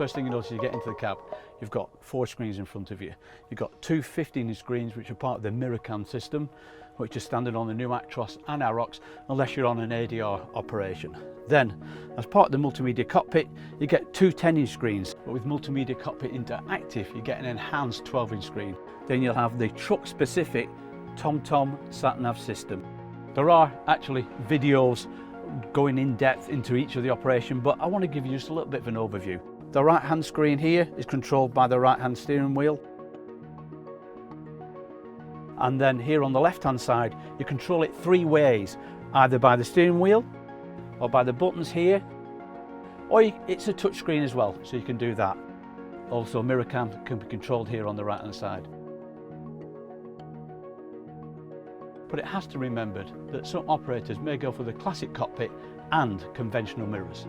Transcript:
first thing you notice you get into the cab, you've got 4 screens in front of you. You've got 2 15-inch screens which are part of the mirror cam system, which is standard on the new Actros and Arocs unless you're on an ADR operation. Then, as part of the multimedia cockpit, you get 2 10-inch screens, but with multimedia cockpit interactive, you get an enhanced 12-inch screen. Then you'll have the truck-specific TomTom sat-nav system. There are actually videos going in depth into each of the operation, but I want to give you just a little bit of an overview. The right-hand screen here is controlled by the right-hand steering wheel. And then here on the left-hand side, you control it 3 ways, either by the steering wheel, or by the buttons here, or it's a touch screen as well, so you can do that. Also, mirror cam can be controlled here on the right-hand side. But it has to be remembered that some operators may go for the classic cockpit and conventional mirrors.